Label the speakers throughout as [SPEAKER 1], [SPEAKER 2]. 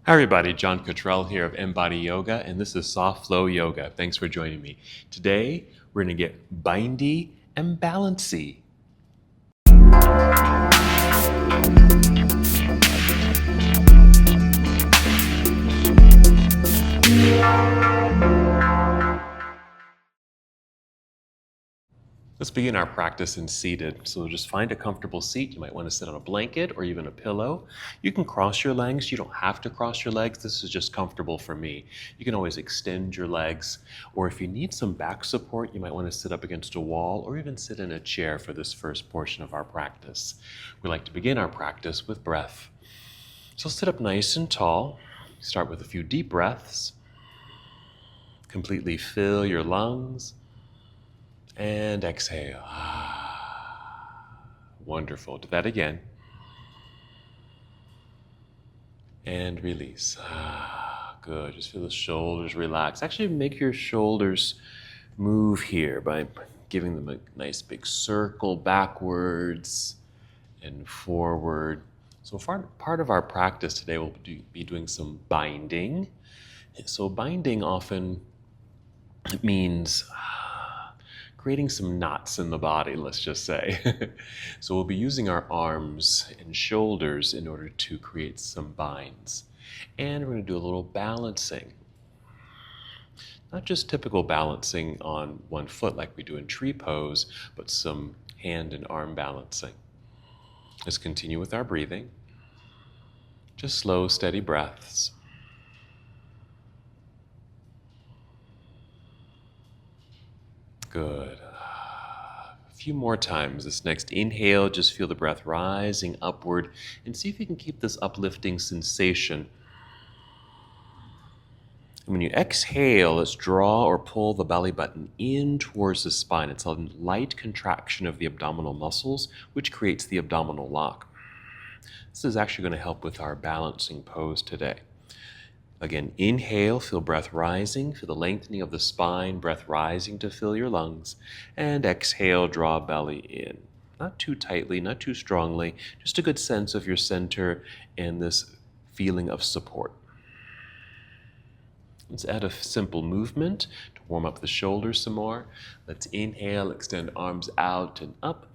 [SPEAKER 1] Hi everybody, John Cottrell here of MBODY Yoga, and this is Soft Flow Yoga. Thanks for joining me. Today, we're going to get bindy and balancy. Let's begin our practice in seated. So just find a comfortable seat. You might want to sit on a blanket or even a pillow. You can cross your legs. You don't have to cross your legs. This is just comfortable for me. You can always extend your legs. Or if you need some back support, you might want to sit up against a wall or even sit in a chair for this first portion of our practice. We like to begin our practice with breath. So sit up nice and tall. Start with a few deep breaths. Completely fill your lungs. And exhale. Wonderful. Do that again. And release. Good. Just feel the shoulders relax. Actually, make your shoulders move here by giving them a nice big circle backwards and forward. So part of our practice today will be doing some binding. So binding often means creating some knots in the body, let's just say. So we'll be using our arms and shoulders in order to create some binds. And we're going to do a little balancing. Not just typical balancing on one foot like we do in tree pose, but some hand and arm balancing. Let's continue with our breathing. Just slow, steady breaths. Good. A few more times. This next inhale, just feel the breath rising upward and see if you can keep this uplifting sensation. And when you exhale, let's draw or pull the belly button in towards the spine. It's a light contraction of the abdominal muscles, which creates the abdominal lock. This is actually going to help with our balancing pose today. Again, inhale, feel breath rising, feel the lengthening of the spine, breath rising to fill your lungs. And exhale, draw belly in. Not too tightly, not too strongly, just a good sense of your center and this feeling of support. Let's add a simple movement to warm up the shoulders some more. Let's inhale, extend arms out and up,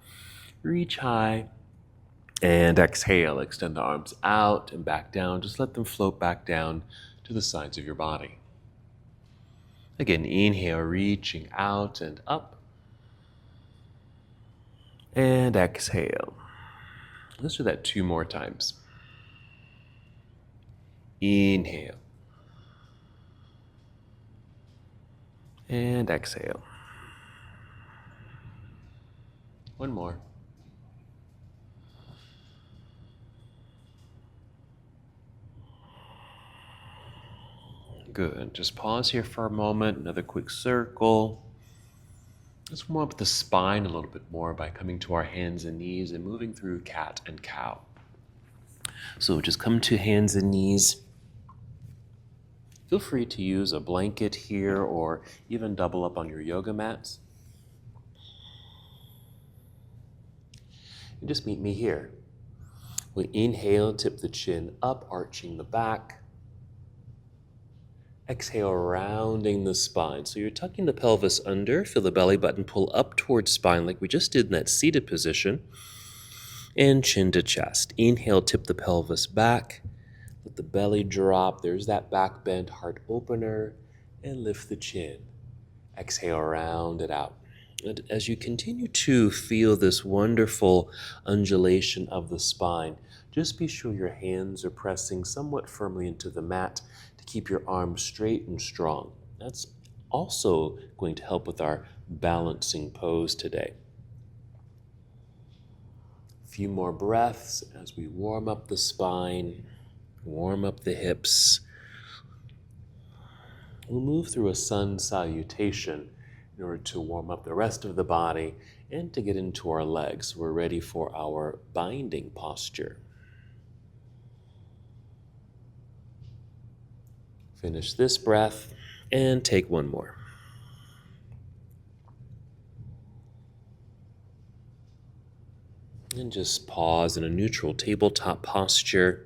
[SPEAKER 1] reach high. And exhale, extend the arms out and back down. Just let them float back down to the sides of your body. Again, inhale, reaching out and up. And exhale. Let's do that 2 more times. Inhale. And exhale. 1 more. Good. Just pause here for a moment. Another quick circle. Let's warm up the spine a little bit more by coming to our hands and knees and moving through cat and cow. So just come to hands and knees. Feel free to use a blanket here or even double up on your yoga mats. And just meet me here. We inhale, tip the chin up, arching the back. Exhale, rounding the spine. So you're tucking the pelvis under. Feel the belly button pull up towards spine like we just did in that seated position. And chin to chest. Inhale, tip the pelvis back. Let the belly drop. There's that back bend, heart opener. And lift the chin. Exhale, round it out. And as you continue to feel this wonderful undulation of the spine, just be sure your hands are pressing somewhat firmly into the mat to keep your arms straight and strong. That's also going to help with our balancing pose today. A few more breaths as we warm up the spine, warm up the hips. We'll move through a sun salutation in order to warm up the rest of the body and to get into our legs. We're ready for our binding posture. Finish this breath and take 1 more. And just pause in a neutral tabletop posture.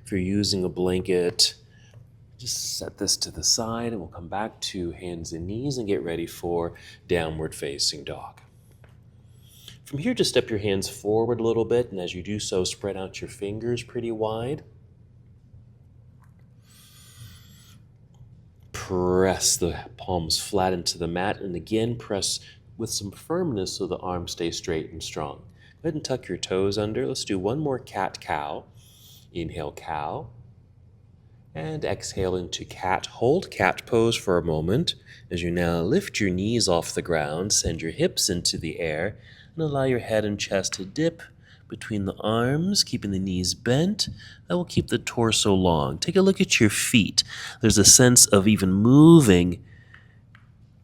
[SPEAKER 1] If you're using a blanket, just set this to the side and we'll come back to hands and knees and get ready for downward facing dog. From here, just step your hands forward a little bit, and as you do so, spread out your fingers pretty wide. Press the palms flat into the mat, and again, press with some firmness so the arms stay straight and strong. Go ahead and tuck your toes under. Let's do one more cat-cow. Inhale, cow. And exhale into cat. Hold cat pose for a moment as you now lift your knees off the ground, send your hips into the air, and allow your head and chest to dip between the arms, keeping the knees bent. That will keep the torso long. Take a look at your feet. There's a sense of even moving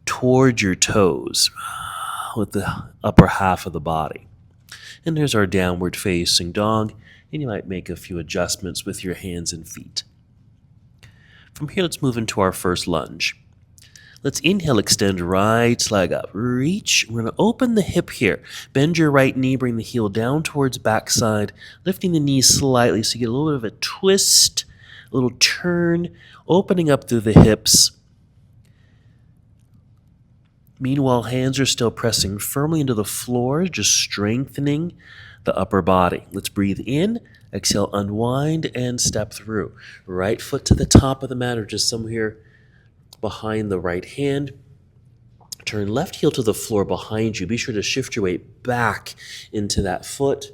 [SPEAKER 1] toward your toes with the upper half of the body. And there's our downward facing dog, and you might make a few adjustments with your hands and feet. From here, let's move into our first lunge. Let's inhale, extend right leg up. Reach. We're going to open the hip here. Bend your right knee, bring the heel down towards backside, lifting the knees slightly so you get a little bit of a twist, a little turn, opening up through the hips. Meanwhile, hands are still pressing firmly into the floor, just strengthening the upper body. Let's breathe in, exhale, unwind, and step through. Right foot to the top of the mat, or just somewhere behind the right hand. Turn left heel to the floor behind you. Be sure to shift your weight back into that foot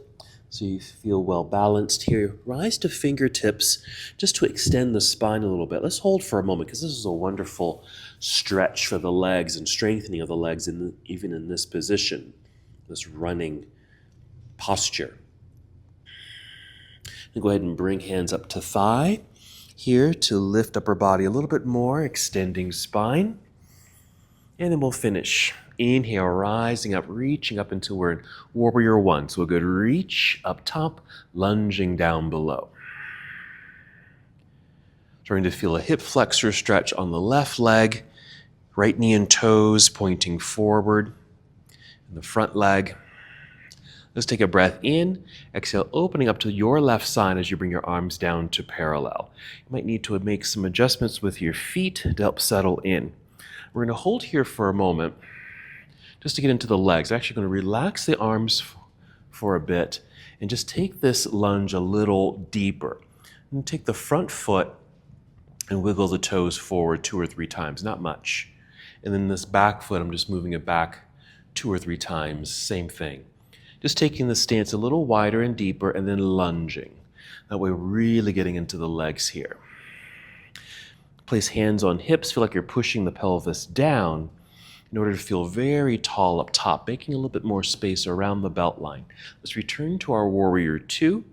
[SPEAKER 1] so you feel well balanced here. Rise to fingertips just to extend the spine a little bit. Let's hold for a moment because this is a wonderful stretch for the legs and strengthening of the legs even in this position, this running posture. And go ahead and bring hands up to thigh here to lift upper body a little bit more, extending spine. And then we'll finish. Inhale, rising up, reaching up until we're in Warrior One. So a good reach up top, lunging down below. Starting to feel a hip flexor stretch on the left leg, right knee and toes pointing forward, and the front leg. Let's take a breath in, exhale, opening up to your left side as you bring your arms down to parallel. You might need to make some adjustments with your feet to help settle in. We're going to hold here for a moment just to get into the legs. Actually going to relax the arms for a bit and just take this lunge a little deeper. And take the front foot and wiggle the toes forward 2 or 3 times, not much. And then this back foot, I'm just moving it back 2 or 3 times, same thing. Just taking the stance a little wider and deeper and then lunging. That way, really getting into the legs here. Place hands on hips, feel like you're pushing the pelvis down in order to feel very tall up top, making a little bit more space around the belt line. Let's return to our Warrior Two,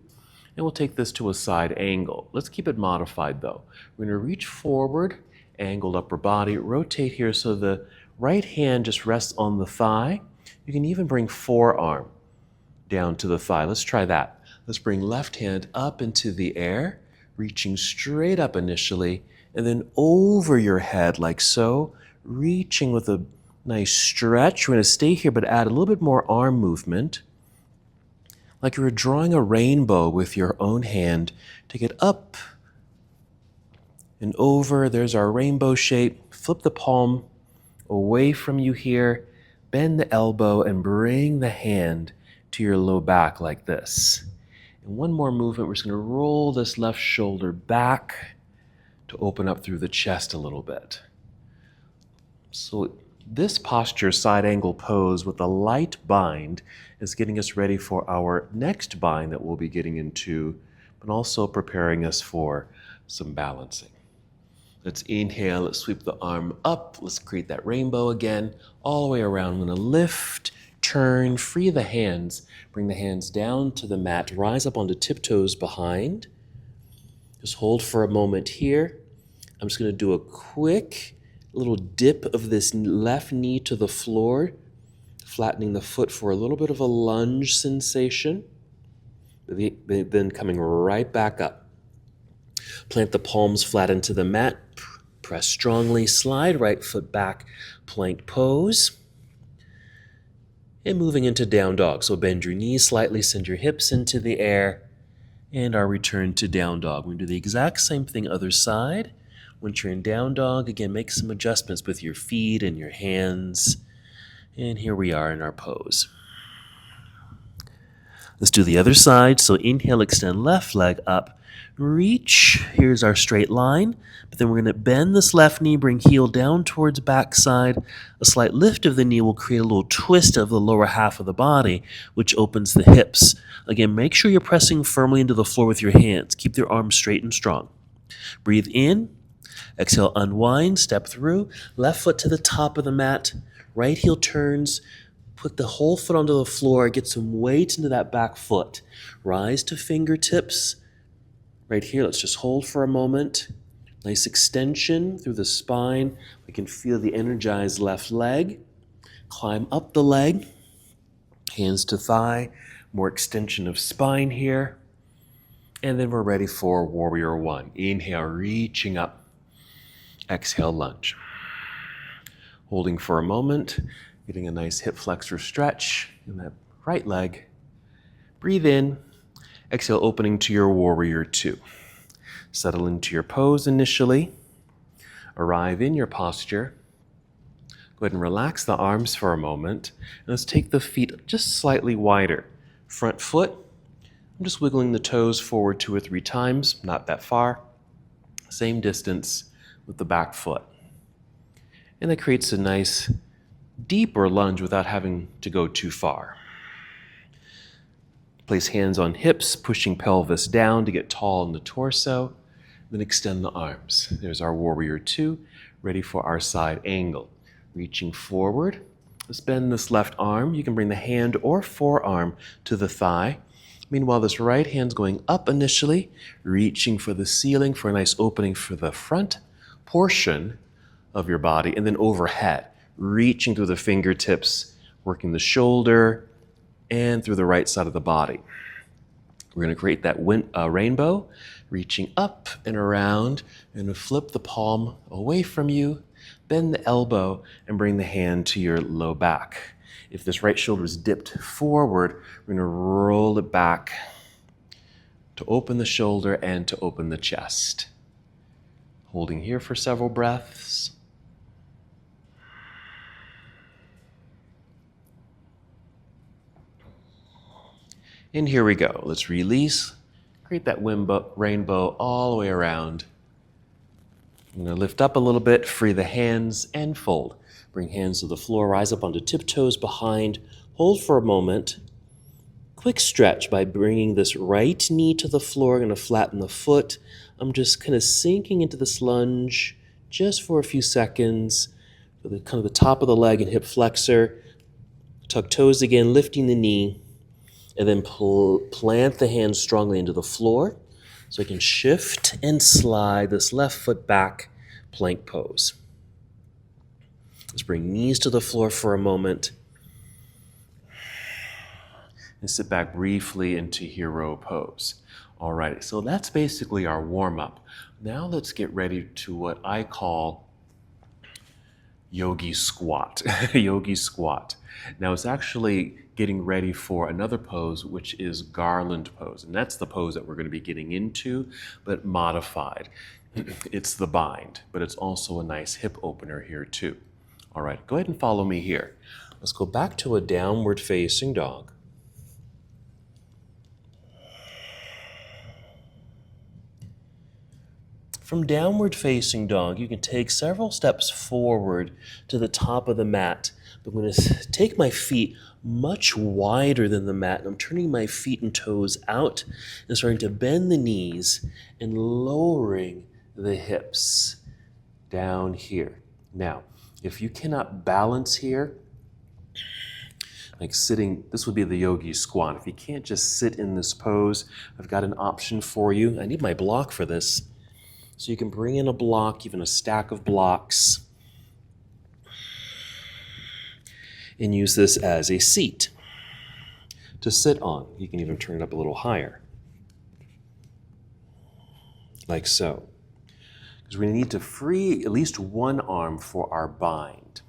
[SPEAKER 1] and we'll take this to a side angle. Let's keep it modified though. We're going to reach forward, angled upper body, rotate here so the right hand just rests on the thigh. You can even bring forearm down to the thigh. Let's try that. Let's bring left hand up into the air, reaching straight up initially, and then over your head like so, reaching with a nice stretch. We're going to stay here, but add a little bit more arm movement, like you were drawing a rainbow with your own hand. Take it up and over. There's our rainbow shape. Flip the palm away from you here, bend the elbow, and bring the hand to your low back like this. And one more movement, we're just going to roll this left shoulder back to open up through the chest a little bit. So this posture, side angle pose with a light bind, is getting us ready for our next bind that we'll be getting into, but also preparing us for some balancing. Let's inhale, let's sweep the arm up, let's create that rainbow again, all the way around. I'm going to lift, turn, free the hands, bring the hands down to the mat, rise up onto tiptoes behind. Just hold for a moment here. I'm just going to do a quick little dip of this left knee to the floor, flattening the foot for a little bit of a lunge sensation, then coming right back up. Plant the palms flat into the mat, press strongly, slide right foot back, plank pose. And moving into down dog. So bend your knees slightly, send your hips into the air, And our return to down dog. We're going to do the exact same thing other side. Once you're in down dog, again, make some adjustments with your feet and your hands. And here we are in our pose. Let's do the other side. So inhale, extend left leg up. Reach. Here's our straight line. But then we're going to bend this left knee, bring heel down towards backside. A slight lift of the knee will create a little twist of the lower half of the body, which opens the hips. Again, make sure you're pressing firmly into the floor with your hands. Keep your arms straight and strong. Breathe in. Exhale, unwind, step through. Left foot to the top of the mat. Right heel turns. Put the whole foot onto the floor. Get some weight into that back foot. Rise to fingertips. Right here, let's just hold for a moment. Nice extension through the spine. We can feel the energized left leg. Climb up the leg. Hands to thigh. More extension of spine here. And then we're ready for Warrior One. Inhale, reaching up. Exhale, lunge. Holding for a moment. Getting a nice hip flexor stretch in that right leg. Breathe in. Exhale, opening to your Warrior Two. Settle into your pose initially. Arrive in your posture. Go ahead and relax the arms for a moment. And let's take the feet just slightly wider. Front foot, I'm just wiggling the toes forward 2 or 3 times, not that far. Same distance with the back foot. And that creates a nice deeper lunge without having to go too far. Place hands on hips, pushing pelvis down to get tall in the torso. Then extend the arms. There's our Warrior Two, ready for our side angle. Reaching forward. Let's bend this left arm. You can bring the hand or forearm to the thigh. Meanwhile, this right hand's going up initially, reaching for the ceiling for a nice opening for the front portion of your body, and then overhead, reaching through the fingertips, working the shoulder, and through the right side of the body. We're going to create that rainbow, reaching up and around, and flip the palm away from you, bend the elbow, and bring the hand to your low back. If this right shoulder is dipped forward, we're going to roll it back to open the shoulder and to open the chest. Holding here for several breaths. And here we go. Let's release. Create that rainbow all the way around. I'm going to lift up a little bit, free the hands, and fold. Bring hands to the floor, rise up onto tiptoes behind. Hold for a moment. Quick stretch by bringing this right knee to the floor. I'm going to flatten the foot. I'm just kind of sinking into this lunge just for a few seconds. For the kind of the top of the leg and hip flexor. Tuck toes again, lifting the knee. And then plant the hands strongly into the floor so I can shift and slide this left foot back, plank pose. Let's bring knees to the floor for a moment. And sit back briefly into hero pose. All right, so that's basically our warm-up. Now let's get ready to what I call Yogi Squat. Yogi Squat. Now it's actually getting ready for another pose, which is garland pose. And that's the pose that we're going to be getting into, but modified. It's the bind, but it's also a nice hip opener here too. All right, go ahead and follow me here. Let's go back to a downward facing dog. From downward facing dog, you can take several steps forward to the top of the mat. But I'm going to take my feet much wider than the mat. And I'm turning my feet and toes out and starting to bend the knees and lowering the hips down here. Now, if you cannot balance here, like sitting, this would be the Yogi Squat. If you can't just sit in this pose, I've got an option for you. I need my block for this. So you can bring in a block, even a stack of blocks, and use this as a seat to sit on. You can even turn it up a little higher, like so. Because we're going to need to free at least one arm for our bind.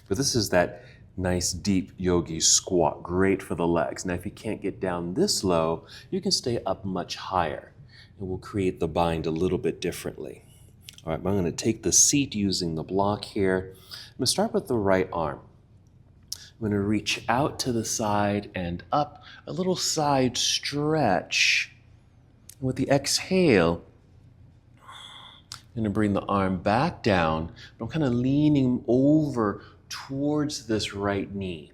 [SPEAKER 1] But this is that Nice deep yogi squat, great for the legs. Now if you can't get down this low, you can stay up much higher. And we'll create the bind a little bit differently. All right, I'm going to take the seat using the block here. I'm going to start with the right arm. I'm going to reach out to the side and up, a little side stretch. With the exhale, I'm going to bring the arm back down. I'm kind of leaning over towards this right knee.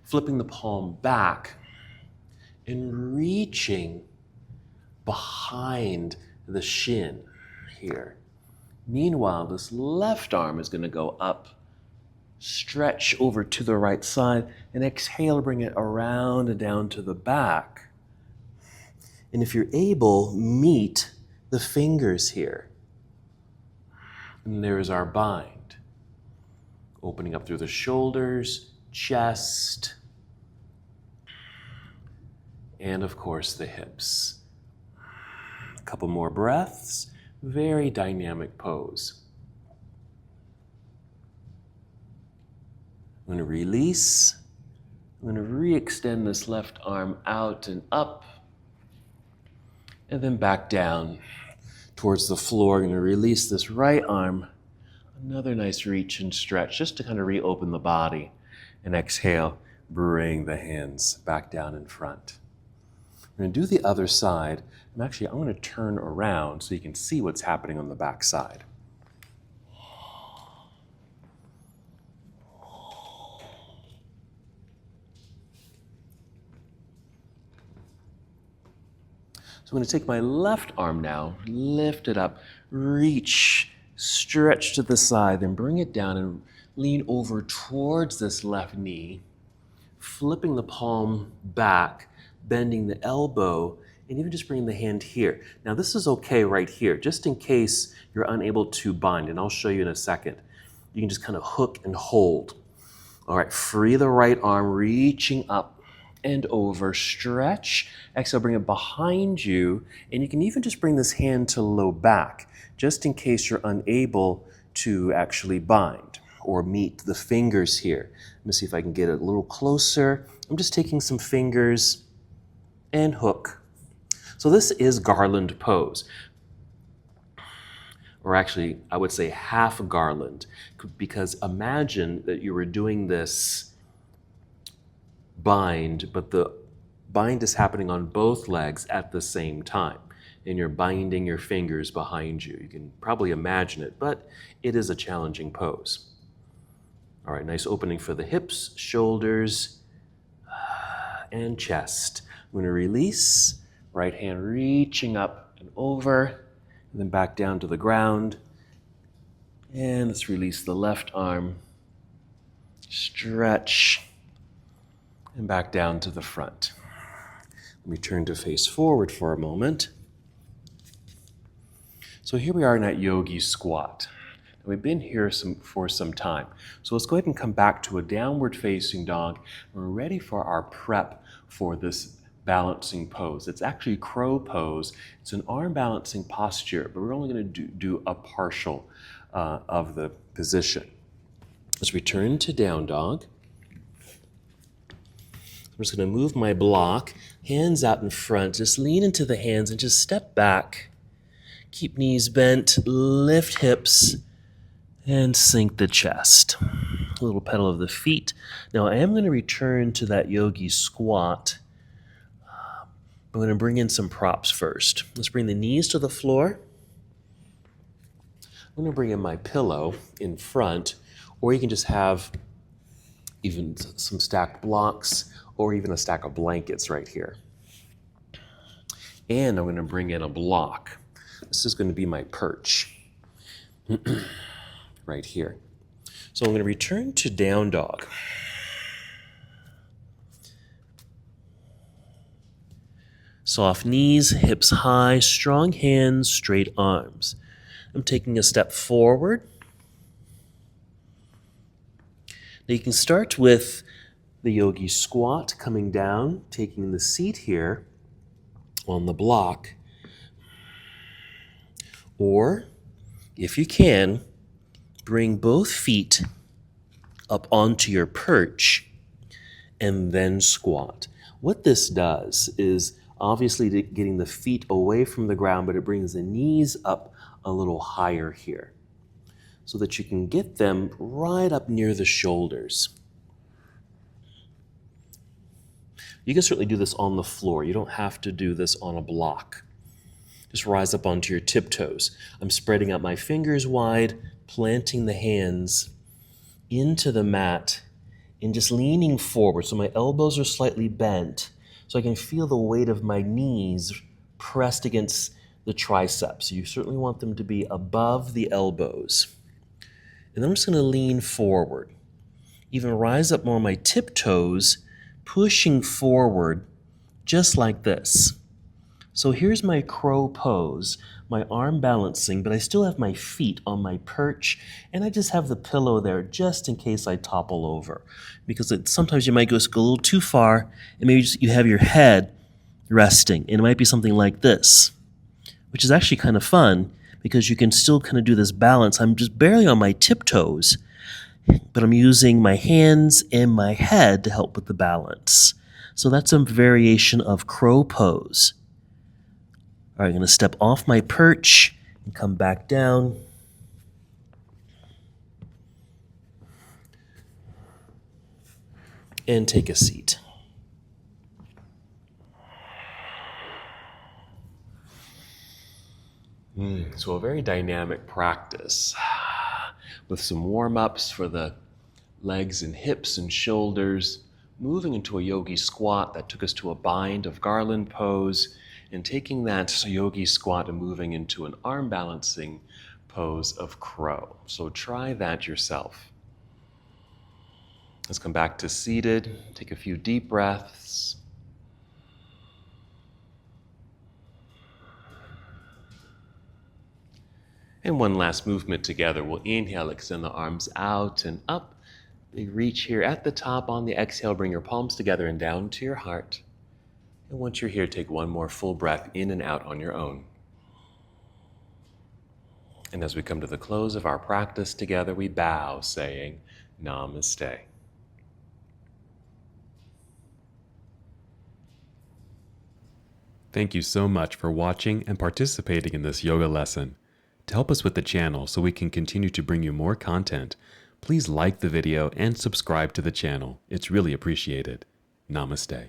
[SPEAKER 1] Flipping the palm back and reaching behind the shin here. Meanwhile, this left arm is going to go up, stretch over to the right side, and exhale, bring it around and down to the back. And if you're able, meet the fingers here. And there's our bind. Opening up through the shoulders, chest, and of course the hips. A couple more breaths. Very dynamic pose. I'm going to release. I'm going to re-extend this left arm out and up, and then back down towards the floor. I'm going to release this right arm. Another nice reach and stretch, just to kind of reopen the body. And exhale, bring the hands back down in front. I'm going to do the other side. I'm going to turn around so you can see what's happening on the back side. So I'm going to take my left arm now, lift it up, reach, stretch to the side, then bring it down and lean over towards this left knee, flipping the palm back, bending the elbow, and even just bringing the hand here. Now this is okay right here, just in case you're unable to bind, and I'll show you in a second. You can just kind of hook and hold. All right, free the right arm, reaching up and over, stretch. Exhale, bring it behind you, and you can even just bring this hand to low back, just in case you're unable to actually bind or meet the fingers here. Let me see if I can get it a little closer. I'm just taking some fingers and hook. So this is garland pose. Or actually, I would say half garland, because imagine that you were doing this bind, but the bind is happening on both legs at the same time. And you're binding your fingers behind you. You can probably imagine it, but it is a challenging pose. All right, nice opening for the hips, shoulders, and chest. I'm going to release, right hand reaching up and over, and then back down to the ground. And let's release the left arm, stretch, and back down to the front. Let me turn to face forward for a moment. So here we are in that Yogi Squat. We've been here for some time. So let's go ahead and come back to a downward facing dog. We're ready for our prep for this balancing pose. It's actually crow pose. It's an arm balancing posture, but we're only going to do a partial of the position. Let's return to down dog. I'm just going to move my block, hands out in front, just lean into the hands and just step back. Keep knees bent, lift hips, and sink the chest. A little pedal of the feet. Now I am going to return to that Yogi Squat. I'm going to bring in some props first. Let's bring the knees to the floor. I'm going to bring in my pillow in front, or you can just have even some stacked blocks, or even a stack of blankets right here. And I'm going to bring in a block. This is going to be my perch right here. So I'm going to return to down dog. Soft knees, hips high, strong hands, straight arms. I'm taking a step forward. Now you can start with the Yogi Squat, coming down, taking the seat here on the block. Or, if you can, bring both feet up onto your perch, and then squat. What this does is obviously getting the feet away from the ground, but it brings the knees up a little higher here so that you can get them right up near the shoulders. You can certainly do this on the floor. You don't have to do this on a block. Just rise up onto your tiptoes. I'm spreading out my fingers wide, planting the hands into the mat, and just leaning forward. So my elbows are slightly bent, so I can feel the weight of my knees pressed against the triceps. You certainly want them to be above the elbows. And then I'm just going to lean forward. Even rise up more on my tiptoes, pushing forward just like this. So here's my crow pose, my arm balancing, but I still have my feet on my perch, and I just have the pillow there just in case I topple over. Because sometimes you might go a little too far, and maybe you have your head resting, and it might be something like this, which is actually kind of fun because you can still kind of do this balance. I'm just barely on my tiptoes, but I'm using my hands and my head to help with the balance. So that's a variation of crow pose. All right, I'm going to step off my perch and come back down. And take a seat. So a very dynamic practice with some warm-ups for the legs and hips and shoulders, moving into a yogi squat that took us to a bind of garland pose, and taking that yogi squat and moving into an arm balancing pose of crow. So try that yourself. Let's come back to seated. Take a few deep breaths. And one last movement together. We'll inhale, extend the arms out and up. Big reach here at the top. On the exhale, bring your palms together and down to your heart. And once you're here, take one more full breath in and out on your own. And as we come to the close of our practice together, we bow, saying, Namaste.
[SPEAKER 2] Thank you so much for watching and participating in this yoga lesson. To help us with the channel so we can continue to bring you more content, please like the video and subscribe to the channel. It's really appreciated. Namaste.